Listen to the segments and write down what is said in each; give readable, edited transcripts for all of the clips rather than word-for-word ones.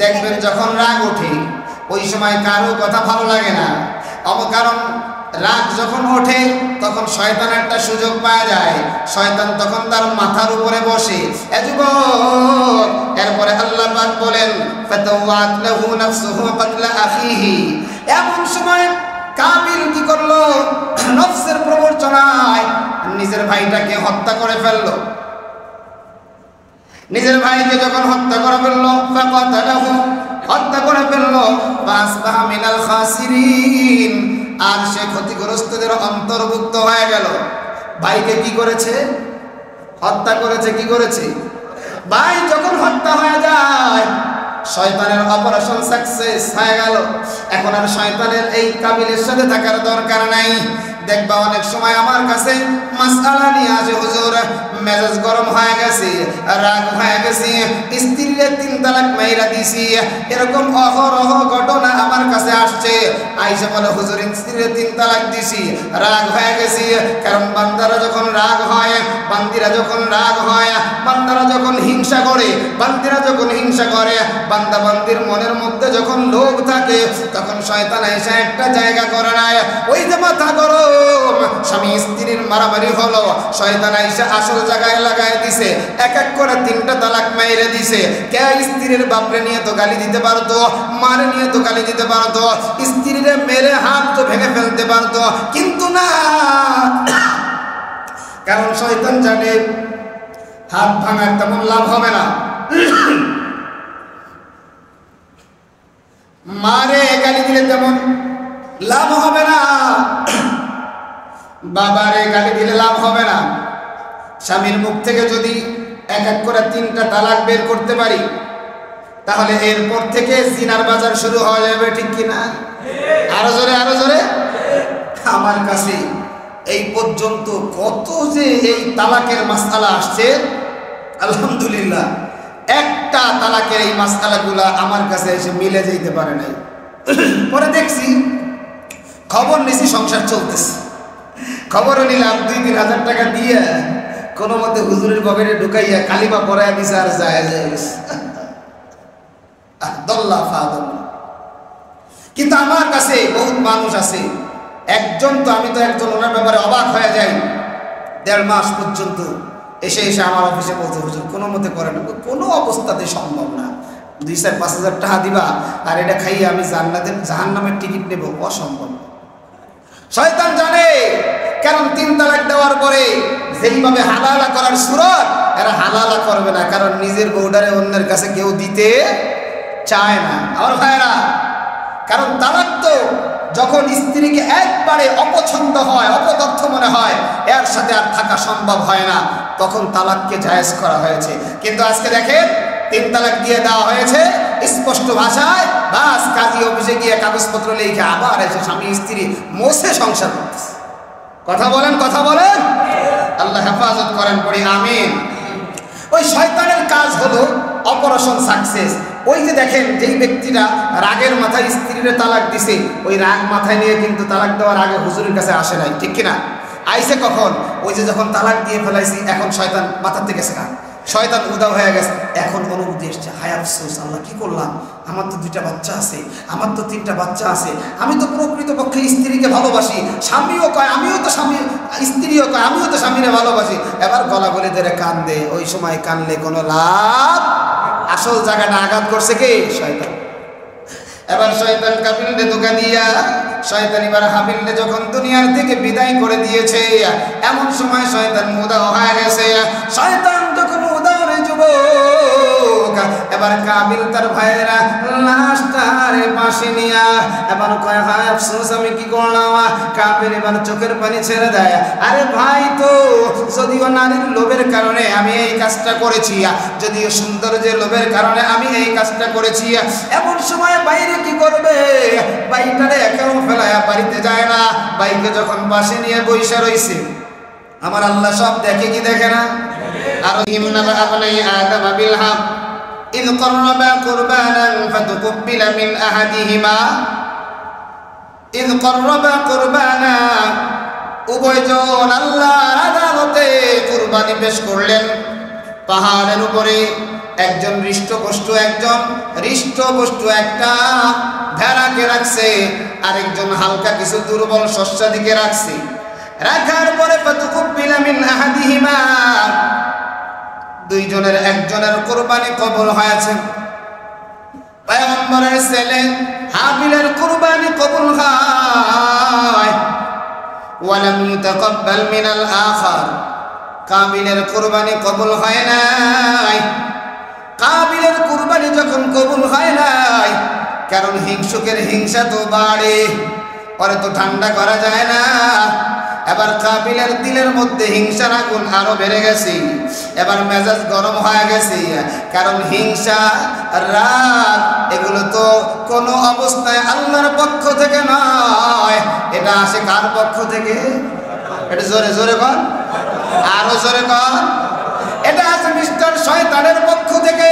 দেখবেন যখন রাগ ওঠে ওই সময় কারো কথা ভালো লাগে না, কারণ রাগ যখন ওঠে তখন শয়তান একটা সুযোগ পাওয়া যায়, শয়তান তখন তার মাথার উপরে বসে। এরপরে আল্লাহ পাক বলেন ফাতাওয়াত লাহু নাফসুহু ক্বাতলা আখিহি। এমন সময় কাবিল কি করলো? নফসের প্রবঞ্চনায় নিজের ভাইটাকে হত্যা করে ফেললো। নিজের ভাইকে যখন হত্যা করে ফেললো, ফাকাতালাহু, হত্যা করে ফেললো, ফাসবাহা মিনাল খাসিরিন, আর সে ক্ষতিগ্রস্তদের অন্তর্ভুক্ত হয়ে গেল। ভাইকে কি করেছে? হত্যা করেছে। কি করেছে? ভাই যখন হত্যা হয়ে যায় শয়তানের অপারেশন সাকসেস হয়ে গেল। এখন আর শয়তানের এই কাবিলের সাথে থাকার দরকার নাই। দেখবা অনেক সময় আমার কাছে মাসআলা নিয়ে আসে, হুজুর মেজাজ গরম হয়ে গেছে, রাগ হয়ে গেছে, স্ত্রীরে 3 তালাক মাইরা দিছি, এরকম অহরহ ঘটনা আমার কাছে আসছে। আইসা বলে হুজুর স্ত্রীরে 3 তালাক দিছি, রাগ হয়ে গেছি। কারণ বান্দারা যখন রাগ হয়, বান্দিরা যখন রাগ হয়, বান্দারা যখন হিংসা করে, বান্দিরা যখন হিংসা করে, বান্দা বান্দির মনের মধ্যে যখন লোভ থাকে তখন শয়তান এসে একটা জায়গা করে নেয়। ওই যে মাথা গরম, স্বামী স্ত্রীর মারামারি হলো, শয়তান এসে আসল জায়গায় লাগায় দিছে, এক এক করে 3টা তালাক মাইরে দিছে। কে স্ত্রীর বাপরে নিয়ে তো গালি দিতে পারতো, মারে নিয়ে তো গালি দিতে পারতো, স্ত্রীরে মেরে হাত তো ভেঙে ফেলতে পারতো, কিন্তু না, কারণ শয়তান জানে হাত ভাঙার তেমন লাভ হবে না। মারে গালি দিলে তেমন লাভ হবে না, বাবারে গালি দিলে লাভ হবে না। স্বামীর মুখ থেকে যদি এক এক করে 3টা তালাক বের করতে পারি তাহলে এরপর থেকে জিনার বাজার শুরু হয়ে যাবে, ঠিক কিনা? আরো জোরে, আরো জোরে। আমার কাছে এই পর্যন্ত কত যে এই তালাকের মাসআলা আসছে, আলহামদুলিল্লাহ একটা তালাকের এই মাসআলাগুলা আমার কাছে এসে মিলে যেতে পারে নাই। পরে দেখছি, খবর নিছি সংসার চলতেছে, খবরও নিলাম 2-3 হাজার টাকা দিয়ে কোনো মতে হুজুরের পকেটে ঢুকাইয়া কালিমা পড়ায় দিছে, আর যায় দল্লা ফাদল। কিন্তু আমার কাছে বহুত মানুষ আছে, একজন তো, আমি তো একজন ওনার ব্যাপারে অবাক হয়ে যাই, 1.5 মাস পর্যন্ত এসে আমার অফিসে বলতে, হুজুর কোনো মতে করেন, কোনো অবস্থাতে সম্ভব না, 2-4-5 হাজার টাকা দিবা আর এটা খাইয়ে আমি জাহান্নামের টিকিট নেব, অসম্ভব। শয়তান জানে, কারণ 3 তালাক দেওয়ার পরে যেইভাবে হালালা করার সুরত, এরা হালালা করবে না, কারণ নিজের বউডারে অন্যের কাছে কেউ দিতে চায় না। আমার ভাইরা, কারণ তালাক তো যখন স্ত্রীকে একবারে অপছন্দ হয়, অপদার্থ মনে হয়, এর সাথে আর থাকা সম্ভব হয় না, তখন তালাককে জায়েজ করা হয়েছে। কিন্তু আজকে দেখেন 3 তালাক দিয়ে দেওয়া হয়েছে স্পষ্ট ভাষায়, বাস কাজী অফিসে গিয়ে কাগজপত্র লিখে আবার এসে স্বামী স্ত্রী মোছে সংসার করতেছে। কথা বলেন, কথা বলেন, আল্লাহ হেফাজত করেন, পড়ি আমিন। ওই শয়তানের কাজ হলো অপারেশন সাকসেস। ওই যে দেখেন, যেই ব্যক্তিরা রাগের মাথায় স্ত্রীর তালাক দিছে, ওই রাগ মাথায় নিয়ে কিন্তু তালাক দেওয়ার আগে হুজুরের কাছে আসে নাই, ঠিক কিনা? আইসে কখন? ওই যে যখন তালাক দিয়ে ফেলাইছি, এখন শয়তান মাথার থেকে গেছে, শয়তান উদাও হয়ে গেছে, এখন অনুভূতি এসছে, হায় আফসোস, আল্লাহ কি করলাম, আমার তো 2টা বাচ্চা আছে, আমার তো 3টা বাচ্চা আছে, আমি তো প্রকৃতপক্ষে স্ত্রীকে ভালোবাসি, স্বামীও কয় আমিও তো স্বামী, স্ত্রীও কয় আমিও তো স্বামীরে ভালোবাসি, এবার গলা গলে ধরে কান্দে। ওই সময় কানলে কোনো লাভ, আসল জায়গাটা আঘাত করছে কে? শয়তান। এবার শয়তান কাবিলকে ধোঁকা দিয়া, শয়তান এবার হাবিলকে যখন দুনিয়ার থেকে বিদায় করে দিয়েছে, এমন সময় শয়তান উদাও হয়ে গেছে। শয়তান যখন উদাও রে যুবক, এবার কাবিল তার ভাইয়েরা লাশটার পাশে নিয়া এবার কয়, হায় আফসোস, আমি কি করলাম। কাবিল এবার চোখের পানি ছেড়ে দেয়, আরে ভাই, তো যদিও নারীর লোভের কারণে আমি এই কাজটা করেছি, যদিও সৌন্দর্যের লোভের কারণে আমি এই কাজটা করেছি, এমন সময় বাইরে কি করবে? বাইকটারে একেও ফেলায় বাড়িতে যায় না, বাইকে যখন পাশে নিয়ে বইসা রইছে, আমার আল্লাহ সব দেখে কি দেখে না? আর হিমনাবা আপনি আদম বিল হক ইয করবা কুরবানান ফাতুকবিলা মিন আহাদিহিমা, ইয করবা কুরবানা, উভয়জন আল্লাহর আদালতে কুরবানি পেশ করলেন, পাহাড়ের উপরে একজন হৃষ্টপুষ্ট একটা ভেড়াকে রাখছে, আরেকজন হালকা কিছু দুর্বল শস্যাদিকে রাখছে। রাখার পরে ফাতুকুব্বিলা মিন আহাদিহিমা, দুইজনের একজনের কুরবানি কবুল হয়েছে। পয়গম্বরের ছেলে হাবিলের কুরবানি কবুল হয়। ওয়ালাম ইউতাকাব্বাল মিনাল আখার, কাবিলের কুরবানি কবুল হয় নাই। কাবিলের কুরবানি যখন কবুল হয় নাই, কারণ হিংসুকের হিংসা তো বাড়ে, পরে তো ঠান্ডা করা যায় না। এবার কাবিলের দিলের মধ্যে হিংসার আগুন আরো বেড়ে গেছে, এবার মেজাজ গরম হয়ে গেছে। কারণ হিংসা, রাগ এগুলো তো কোনো অবস্থায় আল্লাহর পক্ষ থেকে নয়, এটা আসে কার পক্ষ থেকে? এটা জোরে জোরে কর, আরো জোরে কর। এটা আছে মিস্টার শয়তানের পক্ষ থেকে।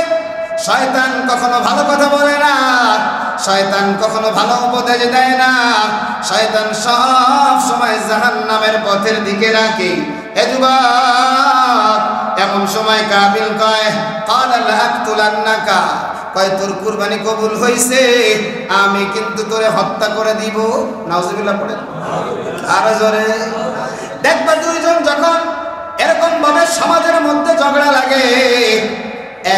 শয়তান কখনো ভালো কথা বলে না, শয়তান কখনো ভালো উপদেশ দেয় না, শয়তান সব সময় জাহান্নামের পথের দিকে রাখে। এ যুবক, এমন সময় কাবিল কয় ক্বালা লাআকতুলান্নাকা, কয় তোর কুরবানি কবুল হইছে, আমি কিন্তু তোরে হত্যা করে দিব। নাউজুবিল্লাহ পড়ে আরো জোরে। দেখবা দুইজন যখন এরকম ভাবে সমাজের মধ্যে ঝগড়া লাগে,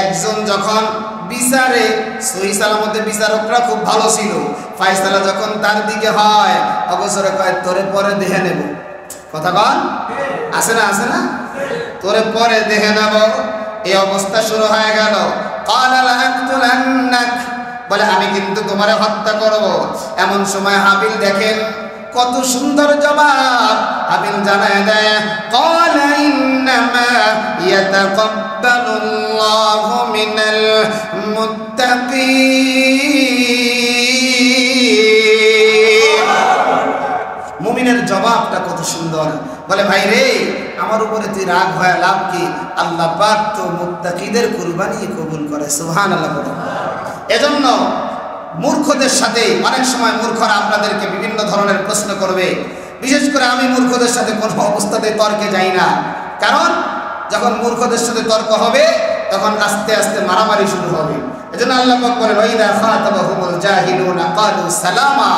একজন যখন বিচারে সহি সালামতে বিচারকরা খুব ভালো ছিল, ফায়সালা যখন তার দিকে হয়, অবসরে কয় তোরে পরে দেখে নেব। কথা কন আছে না? আছে না? তোরে পরে দেখে নেব। এই অবস্থা শুরু হয়ে গেল। ক্বালা লাআকতুলান্নাক, বলে আমি কিন্তু তোমারে হত্যা করব। এমন সময় হাবিল দেখেন কত সুন্দর জবাব হাবিল জানায় দেয়, ক্বালা ইন্নামা ইয়াতাকাব্বালুল্লাহু মিনাল মুত্তাকিন। মুমিনের জবাবটা কত সুন্দর। বলে ভাই রে, আমার উপরে তুই রাগ হয়ে লাভ কি? আল্লাহ পাক তো মুত্তাকিদের কুরবানি কবুল করে। সুবহানাল্লাহ। এজন্য মূর্খদের সাথে অনেক সময় মূর্খরা আপনাদেরকে বিভিন্ন ধরনের প্রশ্ন করবে। বিশেষ করে আমি মূর্খদের সাথে কোনো অবস্থাতে তর্কে যাই না, কারণ যখন মূর্খদের সাথে তর্ক হবে তখন আস্তে আস্তে মারামারি শুরু হবে। এজন্য আল্লাহ পাক বলেন ওয়াইদা খাতাবাহুমুল জাহিলুনা ক্বালু সালামা,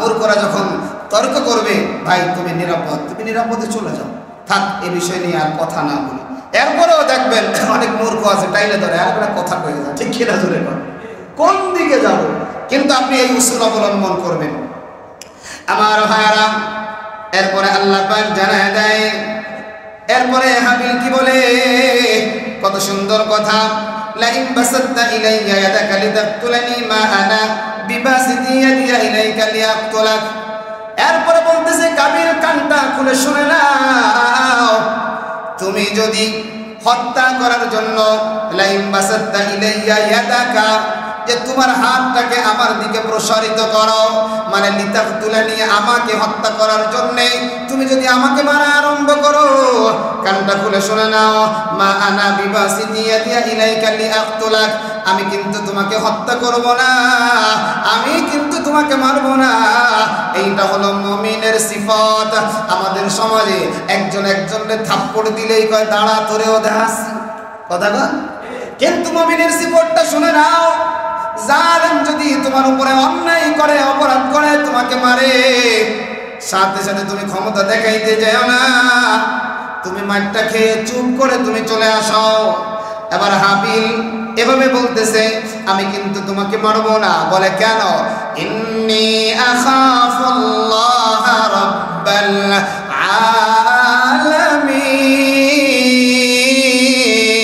মূর্খরা যখন তর্ক করবে, ভাই তুমি নিরাপদ, তুমি নিরাপদে চলে যাও, থাক এই বিষয় নিয়ে আর কথা না বলি। এরপরেও দেখবেন অনেক মূর্খ আছে টাইলে ধরে আর একটা কথা কয়ে যায়, ঠিক কিনা জোরে কর, কোন দিকে যাব? কিন্তু আপনি এই উসুল অবলম্বন করবেন আমার ভাইরা। এরপরে আল্লাহ পাক জানায় দেয়, এরপরে হাবিল কি বলে, কত সুন্দর কথা, লাইন বাসাত্তা ইলাইয়া ইয়াদাকা লিতাকতুলানি মা আনা বিবাসিতি ইয়াদিয়া ইলাইকা লিয়াকতুলাক। এরপরে বলতেছে কাবিল কানটা খুলে শুনে নাও, তুমি যদি হত্যা করার জন্য লাইন বাসাত্তা ইলাইয়া ইয়াদাকা, যে তোমার হাতটাকে আমার দিকে প্রসারিত করো, মানে লিতাকতুলানি, আমাকে হত্যা করার জন্য তুমি যদি আমাকে মারা আরম্ভ করো, কানটা খুলে শুনে নাও, মা আনা বিবাসিতি ইয়াদিয়া ইলাইকা লিআকতুলাক, আমি কিন্তু তোমাকে হত্যা করব না, আমি কিন্তু তোমাকে মারব না। এইটা হলো মুমিনের সিফাত। আমাদের সমাজে একজন একজনকে থাপ্পড় দিলেই কয় দাঁড়া তোরেও দেখাচ্ছি, কথা কন। কিন্তু মুমিনের সিফাতটা শুনে নাও, জালেম যদি তোমার উপরে অন্যায় করে, অপরাধ করে, তোমাকে মারে, সাথে সাথে তুমি ক্ষমতা দেখাইতে যাও না, তুমি মারটা খেয়ে চুপ করে তুমি চলে আসো। এবার হাবিল এভাবে বলতেছে আমি কিন্তু তোমাকে মারবো না। বলে কেন? ইন্নী আখাফুল্লাহ রাব্বাল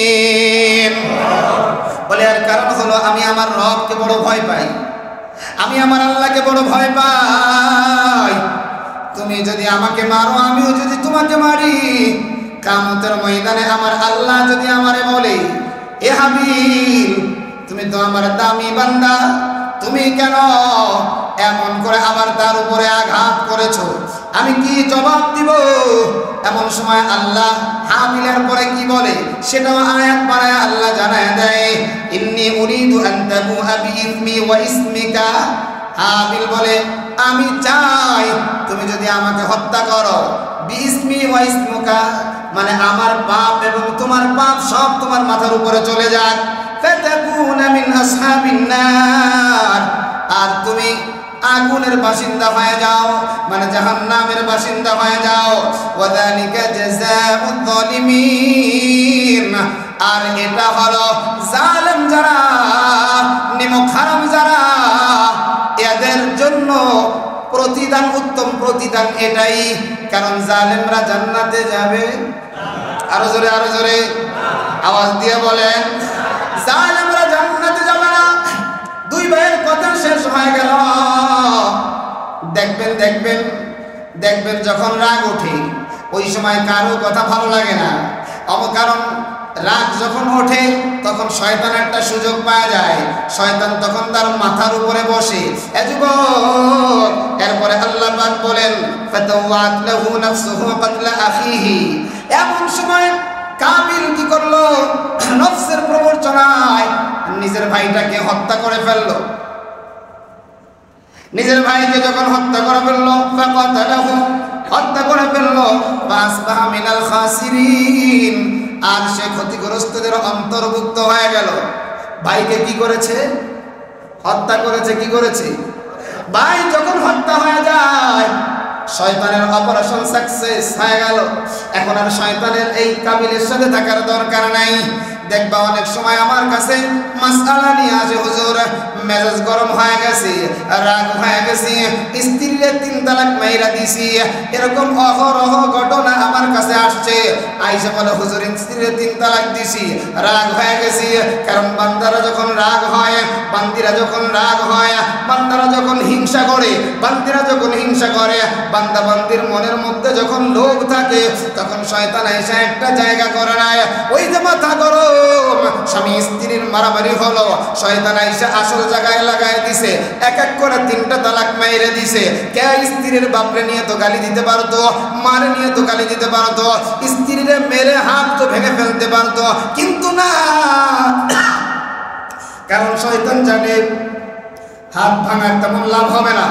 আলামিন। বলে আর কারণ হলো আমি আমার রবকে বড় ভয় পাই, আমি আমার আল্লাহকে বড় ভয় পাই। তুমি যদি আমাকে মারো, আমিও যদি তোমাকে মারি, কিয়ামতের ময়দানে আমার আল্লাহ যদি আমারে বলে এ হাবিল তুমি তো আমার দামি বান্দা, তুমি কেন এমন করে আবার তার উপরে আঘাত করেছো, আমি কি জবাব দিব? এমন সময় আল্লাহ হাবিলের পরে কি বলে সেটাও আয়াত বানায় আল্লাহ জানায় দেয়, ইন্নী উরিদু আন তাবুআ বিইসমি ওয়া ইসমিকা। হাবিল বলে আমি চাই তুমি যদি আমাকে হত্যা করো, বিইসমি ওয়া ইসমুকা, মানে আমার পাপ এবং তোমার পাপ সব তোমার মাথার উপরে চলে যাক। ফাতাকুনা মিন আসহাবিন নার, আর তুমি আগুনের বাসিন্দা হয়ে যাও, মানে জাহান্নামের বাসিন্দা হয়ে যাও। ওয়াযালিকা জাযাউয যালিমিন, আর এটা হলো জালেম যারা, নিমক হারাম যারা, এদের জন্য প্রতিদান, উত্তম প্রতিদান এটাই। কারণ জালেমরা জান্নাতে যাবে, আরো জোরে আরো জোরে আওয়াজ দিয়ে বলেন, জালেমরা জান্নাতে যাবে না। দুই ভাইয়ের কথা শেষ হয়ে গেল। দেখবেন দেখবেন দেখবেন যখন রাগ ওঠে ওই সময় কারো কথা ভালো লাগে না। কারণ রাগ যখন ওঠে তখন শয়তান একটা সুযোগ পাওয়া যায়, শয়তান তখন তার মাথার উপরে বসে। এরপরে আল্লাহ পাক বলেন ফাতাওয়াত লাহু নাফসুহু কাতলা আখিহি, এমন সময় কাবিল কি করলো, নফসের প্রবঞ্চনায় নিজের ভাইটাকে হত্যা করে ফেললো। নিজের ভাইকে যখন হত্যা করে ফেললো, ফাকাতালাহু, হত্যা করে ফেললো, ফাসবাহা মিনাল খাসিরিন, আর সে ক্ষতিগ্রস্তদের অন্তর্ভুক্ত হয়ে গেল। ভাইকে কি করেছে? হত্যা করেছে। কি করেছে? ভাই যখন হত্যা হয়ে যায় শয়তানের অপারেশন সাকসেস হয়ে গেল। এখন আর শয়তানের এই কাবিলের সাথে থাকার দরকার নাই। দেখবা অনেক সময় আমার কাছে মাসআলা নিয়ে আসে, হুজুর মেজাজ গরম হয়ে গেছে, রাগ হয়ে গেছে, স্ত্রীরে 3 তালাক মাইরা দিছি, এরকম অহরহ ঘটনা আমার কাছে আসছে। আইসা বলে হুজুর স্ত্রীরে 3 তালাক দিছি, রাগ হয়ে গেছি। কারণ বান্দারা যখন রাগ হয়, বান্দিরা যখন রাগ হয়, বান্দারা যখন হিংসা করে, বান্দিরা যখন হিংসা করে, বান্দা বান্দির মনের মধ্যে যখন লোভ থাকে, তখন শয়তান এসে একটা জায়গা করে নেয়। ওই যে মাথা গরম, স্বামী স্ত্রীর মারামারি হলো, শয়তান এসে আসল জায়গায় লাগাই দিছে, এক এক করে 3টা তালাক মাইরে দিছে। কে স্ত্রীর বাপরে নিয়ে তো গালি দিতে পারতো, মারে নিয়ে তো গালি দিতে পারতো, স্ত্রীরে মেরে হাত তো ভেঙে ফেলতে পারতো, কিন্তু না, কারণ শয়তান জানে হাত ভাঙার তেমন লাভ হবে না,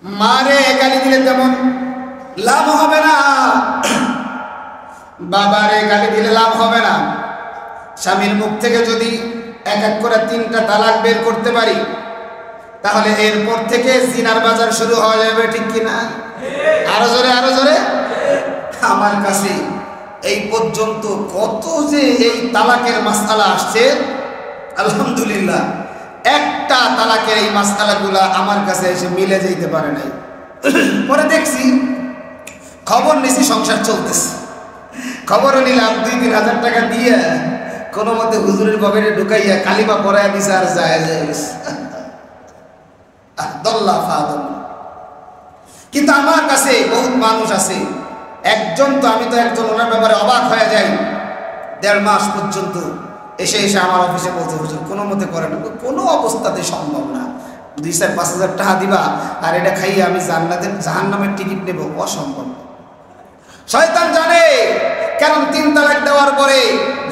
মারে গালি দিলে তেমন লাভ হবে না, বাবারে গালি দিলে লাভ হবে না। স্বামীর মুখ থেকে যদি এক এক করে 3টা তালাক বের করতে পারি, তাহলে এরপর থেকে জিনার বাজার শুরু হয়ে যাবে, ঠিক কিনা? আরো জোরে আরো জোরে। আমার কাছে এই পর্যন্ত কত যে এই তালাকের মাসআলা আসছে, আলহামদুলিল্লাহ একটা তালাকের এই মাসআলাগুলা আমার কাছে এসে মিলে যেতে পারে নাই। পরে দেখছি, খবর নিছি সংসার চলতেছে, খবরও নিলাম 2-3 হাজার টাকা দিয়ে কোনো মতে হুজুরের পকেটে ঢুকাইয়া কালিমা পড়ায় দিছে, আর যায় যায়। কিন্তু আমার কাছে বহুত মানুষ আছে, একজন তো, আমি তো একজন ওনার ব্যাপারে অবাক হয়ে যাই। 1.5 মাস পর্যন্ত এসে এসে আমার অফিসে বলছে, হুজুর কোনো মতে করেন, কোনো অবস্থাতে সম্ভব না, 2-4-5 হাজার টাকা দিবা আর এটা খাইয়ে আমি জাহান্নামের টিকিট নেব, অসম্ভব। শয়তান জানে, কারণ 3 তালাক দেওয়ার পরে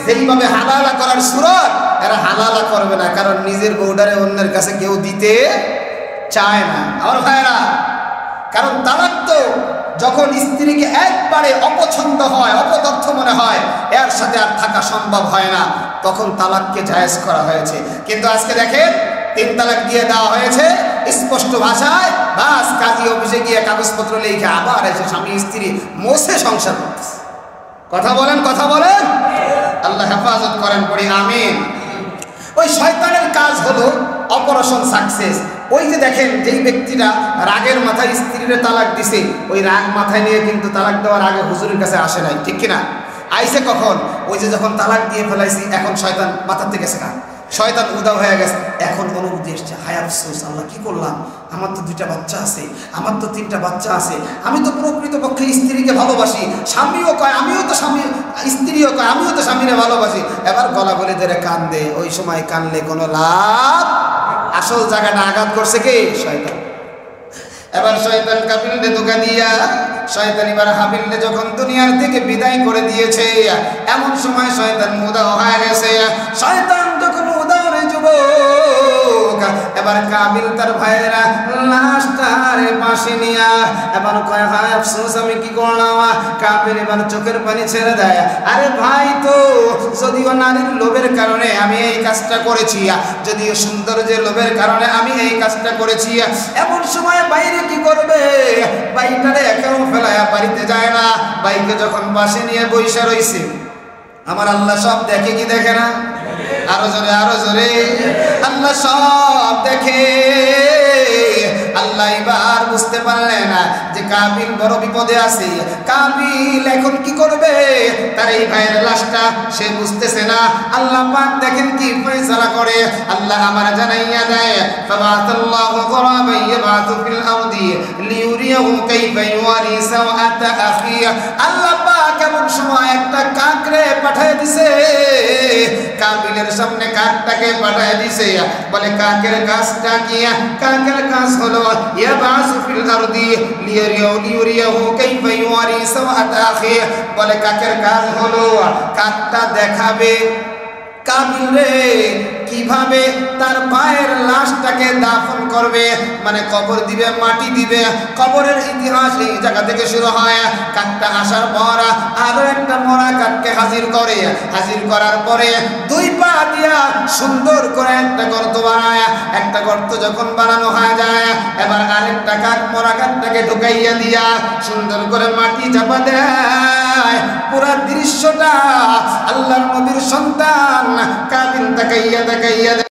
যেইভাবে হালালা করার সুরত, এরা হালালা করবে না, কারণ নিজের বউডারে অন্যের কাছে কেউ দিতে চায় না। আর ভাইরা, কারণ তালাক তো যখন স্ত্রীকে একবারে অপছন্দ হয়, অপদার্থ মনে হয়, এর সাথে আর থাকা সম্ভব হয় না, তখন তালাককে জায়েজ করা হয়েছে। কিন্তু আজকে দেখেন 3 তালাক দিয়ে দেওয়া হয়েছে স্পষ্ট ভাষায়, বাস কাজী অফিসে গিয়ে কাগজপত্র লিখে আবার এসে স্বামী স্ত্রী মোছে সংসার করতেছে। কথা বলেন, কথা বলেন, আল্লাহ হেফাজত করেন, পড়ি আমিন। ওই শয়তানের কাজ হলো অপারেশন সাকসেস। ওই যে দেখেন, যেই ব্যক্তিরা রাগের মাথায় স্ত্রীর তালাক দিছে, ওই রাগ মাথায় নিয়ে কিন্তু তালাক দেওয়ার আগে হুজুরের কাছে আসে নাই, ঠিক কিনা? আইসে কখন? ওই যে যখন তালাক দিয়ে ফেলাইছি, এখন শয়তান মাথার থেকে গেছে না, শয়তান উদা হয়ে গেছে, এখন অনুভূতি এসছে, হায় আফসোস, আল্লাহ কি করলাম, আমার তো 2টা বাচ্চা আছে, আমার তো 3টা বাচ্চা আছে, আমি তো প্রকৃতপক্ষে স্ত্রীকে ভালোবাসি, স্বামীও কয় আমিও তো স্বামী, স্ত্রীও কয় আমিও তো স্বামীরে ভালোবাসি। এবার গলা গলে ধরে কান্দে, ওই সময় কানলে কোনো লাভ, আসল জায়গাটা আঘাত করছে কে? শয়তান। এবার শয়তান কাবিলকে ধোঁকা দিয়া, শয়তান এবার হাবিলকে যখন দুনিয়ার থেকে বিদায় করে দিয়েছে, এমন সময় শয়তান উদাও হয়ে গেছে। শয়তান যখন উদাও রে যুবক, এবার কাবিল তার ভাইয়েরা লাশটার পাশে নিয়া এবার কয় হায় আফসোস আমি কি করলাম। কাবিল এবার চোখের পানি ছেড়ে দেয়, আরে ভাই তো যদিও নারীর লোভের কারণে আমি এই কাজটা করেছি, যদিও সৌন্দর্যের লোভের কারণে আমি এই কাজটা করেছি, এমন সময় বাইরে কি করবে, বাইকটারে একেও ফেলায়া বাড়িতে যায় না, বাইকে যখন পাশে নিয়ে বইসা রইছে, আমার আল্লাহ সব দেখে কি দেখে না? আরো জোরে আল্লাহ সব দেখে। আল্লাহ এবার বুঝতে পারলেন না যে কাবিল বড় বিপদে আছে। কাবিল এখন কি করবে, তার এই ভাইয়ের লাশটা সে বুঝতেছে না। আল্লাহ পাক দেখেন কি ফয়সালা করে, আল্লাহ আমার জানাইয়া দেয় ফাবাতাল্লাহু গরাবান ইয়াবাতু ফিল আরদি লিউরিয়াহু কাইফা ইওয়ারি সাওআতা আখি। আল্লাহ পাক এমন সময় একটা কাকরে পাঠিয়ে দিয়েছে, কাবিলের সামনে কাকটাকে পাঠিয়ে দিয়েছে। বলে কাকের কাজটা কি? কাকের কাজ হলো ইয়াবাসু ফিল আরদি লিউরিয়াহু কাইফা ইওয়ারি সাওআতা আখি। বলে কাকের কাজ হলো কাকটা দেখাবে কাবিল রে কিভাবে তার ভাইয়ের লাশটাকে দাফন করবে, মানে কবর দিবে, মাটি দিবে। কবরের ইতিহাস এই জায়গা থেকে শুরু হয়। কাকটা আসার পর আরো একটা মরা কাককে হাজির করে, হাজির করার পরে দুই পা দিয়া সুন্দর করে একটা গর্ত বানায়। একটা গর্ত যখন বানানো হয়ে যায়, এবার আরেকটা কাক মরা কাকটাকে ঢুকাইয়া দিয়া সুন্দর করে মাটি চাপা দেয়। পুরা দৃশ্যটা আল্লাহর নবীর সন্তান কাবিল তাকাইয়া